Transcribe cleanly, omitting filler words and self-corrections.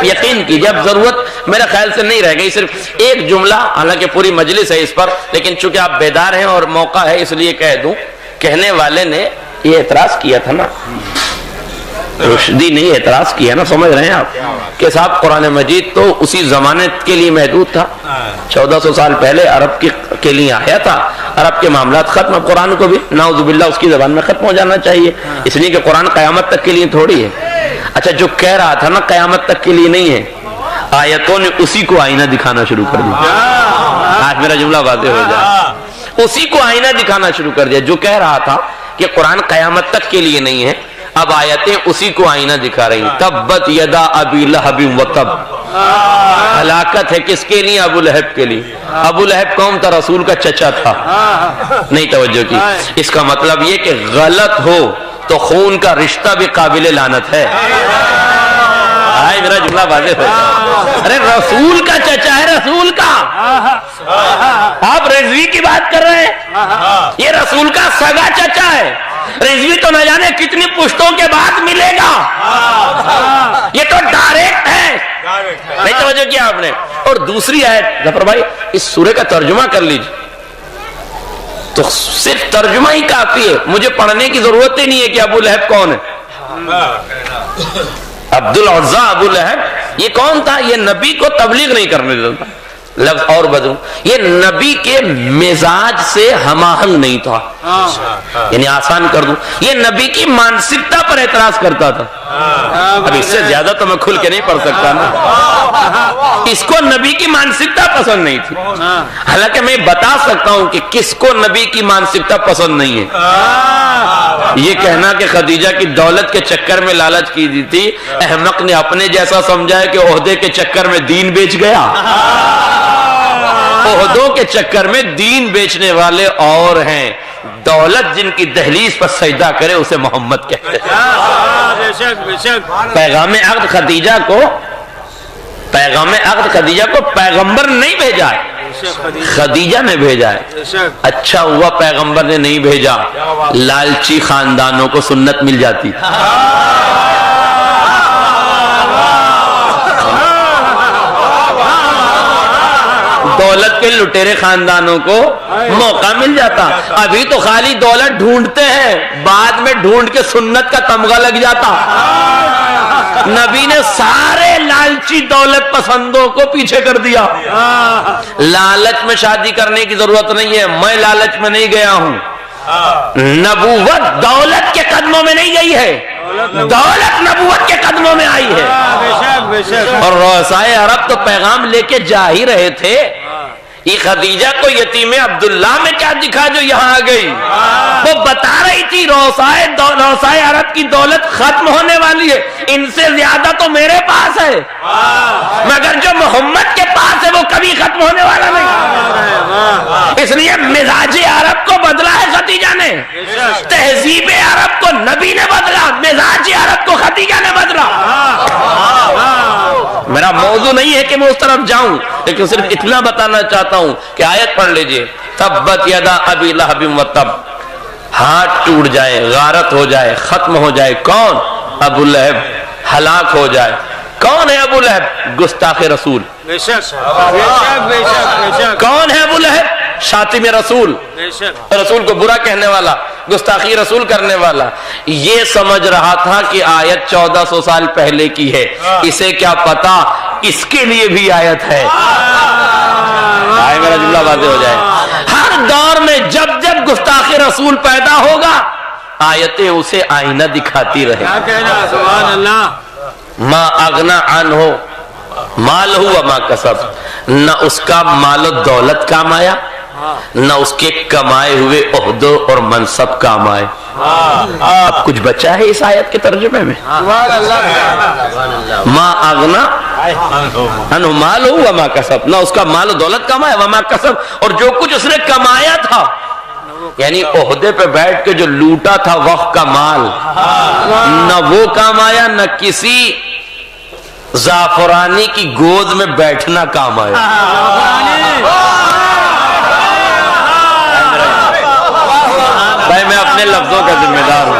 یقین کیجئے اب ضرورت میرے خیال سے نہیں رہ گئی، صرف ایک جملہ، حالانکہ پوری مجلس ہے اس پر، لیکن چونکہ آپ بیدار ہیں اور موقع ہے اس لیے کہہ دوں. کہنے والے نے یہ اعتراض کیا تھا نا، رشدی نے اعتراض کیا نا، سمجھ رہے ہیں آپ کہ صاحب قرآن مجید تو اسی زمانے کے لیے محدود تھا، 1400 سال پہلے عرب کے لیے آیا تھا، عرب کے معاملات ختم، اب قرآن کو بھی نعوذ باللہ اس کی زبان میں ختم ہو جانا چاہیے، اس لیے کہ قرآن قیامت تک کے لیے تھوڑی ہے. اچھا جو کہہ رہا تھا نا قیامت تک کے لیے نہیں ہے، آیتوں نے اسی کو آئینہ دکھانا شروع کر دیا. آج میرا جملہ واضح ہو جائے، اسی کو آئینہ دکھانا شروع کر دیا. جو کہہ رہا تھا کہ قرآن قیامت تک کے لیے نہیں ہے، اب آیتیں اسی کو آئینہ دکھا رہی ہیں. تبت یدا ابی لہب وتب، ہلاکت ہے کس کے لیے؟ ابو لہب کے لیے. ابو لہب کون تھا؟ رسول کا چچا تھا. نہیں توجہ کی. اس کا مطلب یہ کہ غلط ہو تو خون کا رشتہ بھی قابل لعنت ہے. میرا جملہ واضح ہو جائے. ارے رسول کا چچا ہے، رسول کا. آپ رضوی کی بات کر رہے ہیں، یہ رسول کا سگا چچا ہے. رضوی تو نہ جانے کتنی پشتوں کے بعد ملے گا، یہ تو ڈائریکٹ ہے. نہیں توجہ کیا آپ نے. اور دوسری آیت ظفر بھائی اس سورے کا ترجمہ کر لیجیے، تو صرف ترجمہ ہی کافی ہے، مجھے پڑھنے کی ضرورت ہی نہیں ہے کہ ابو لہب کون ہے. عبد العزا ابو لہب یہ کون تھا؟ یہ نبی کو تبلیغ نہیں کرنے دیتا. لفظ اور بدلوں، یہ نبی کے مزاج سے ہم آہنگ نہیں تھا. یعنی آسان کر دوں، یہ نبی کی مانسکتا پر اعتراض کرتا تھا. اب اس سے زیادہ تو میں کھل کے نہیں پڑھ سکتا نا. اس کو نبی کی مانسکتا پسند نہیں تھی. حالانکہ میں بتا سکتا ہوں کہ کس کو نبی کی مانسکتا پسند نہیں ہے. یہ کہنا کہ خدیجہ کی دولت کے چکر میں لالچ کی دی تھی، احمق نے اپنے جیسا سمجھا ہے کہ عہدے کے چکر میں دین بیچ گیا. عہدوں کے چکر میں دین بیچنے والے اور ہیں. دولت جن کی دہلیز پر سجدہ کرے اسے محمد کہتے ہیں. پیغام عقد خدیجہ کو پیغمبر نہیں بھیجا ہے، خدیجہ نے بھیجا ہے. اچھا ہوا پیغمبر نے نہیں بھیجا، لالچی خاندانوں کو سنت مل جاتی. دولت کے لٹیرے خاندانوں کو موقع مل جاتا. ابھی تو خالی دولت ڈھونڈتے ہیں، بعد میں ڈھونڈ کے سنت کا تمغہ لگ جاتا. نبی نے سارے لالچی دولت پسندوں کو پیچھے کر دیا. لالچ میں شادی کرنے کی ضرورت نہیں ہے، میں لالچ میں نہیں گیا ہوں. نبوت دولت کے قدموں میں نہیں گئی ہے، دولت نبوت کے قدموں میں آئی ہے. اور رؤسائے عرب تو پیغام لے کے جا ہی رہے تھے. یہ خدیجہ کو یتیم عبداللہ میں کیا دکھا جو یہاں آ گئی؟ وہ بتا رہی تھی رؤسائے عرب کی دولت ختم ہونے والی ہے، ان سے زیادہ تو میرے پاس ہے، مگر جو محمد کے پاس ہے وہ کبھی ختم ہونے والا نہیں. اس لیے مزاج عرب کو بدلا ہے خدیجہ نے، تہذیب عرب کو نبی نے بدلا، مزاج عرب کو خدیجہ نے بدلا. میرا موضوع نہیں ہے کہ میں اس طرف جاؤں، لیکن صرف اتنا بتانا چاہتا ہوں کہ آیت پڑھ لیجئے. تبت یدا ابی لہب وتب، ہاتھ ٹوٹ جائے، غارت ہو جائے، ختم ہو جائے. کون؟ ابو لہب ہلاک ہو جائے. کون ہے ابو لہب؟ گستاخ رسول. کون ہے ابو لہب؟ شاتم رسول، رسول کو برا کہنے والا، گستاخی رسول کرنے والا. یہ سمجھ رہا تھا کہ آیت 1400 سال پہلے کی ہے، اسے کیا پتا اس کے لیے بھی آیت ہے. میرا جملہ واضح ہو جائے. ہر دور میں جب جب گستاخ رسول پیدا ہوگا آیتیں اسے آئینہ دکھاتی رہے. ما اغنا عنہ مالہ وما کسب، نہ اس کا مال و دولت کام آیا، نہ اس کے کمائے ہوئے عہدوں اور منصب کام آئے. اب کچھ بچا ہے اس آیت کے ترجمے میں؟ ما اغنا عنہ مالہ وما کسب، نہ اس کا مال و دولت کام آیا، وما کسب، اور جو کچھ اس نے کمایا تھا، یعنی عہدے پہ بیٹھ کے جو لوٹا تھا وقت کا مال، نہ وہ کام آیا، نہ کسی زعفرانی کی گود میں بیٹھنا کام آیا. بھائی میں اپنے لفظوں کا ذمہ دار ہوں،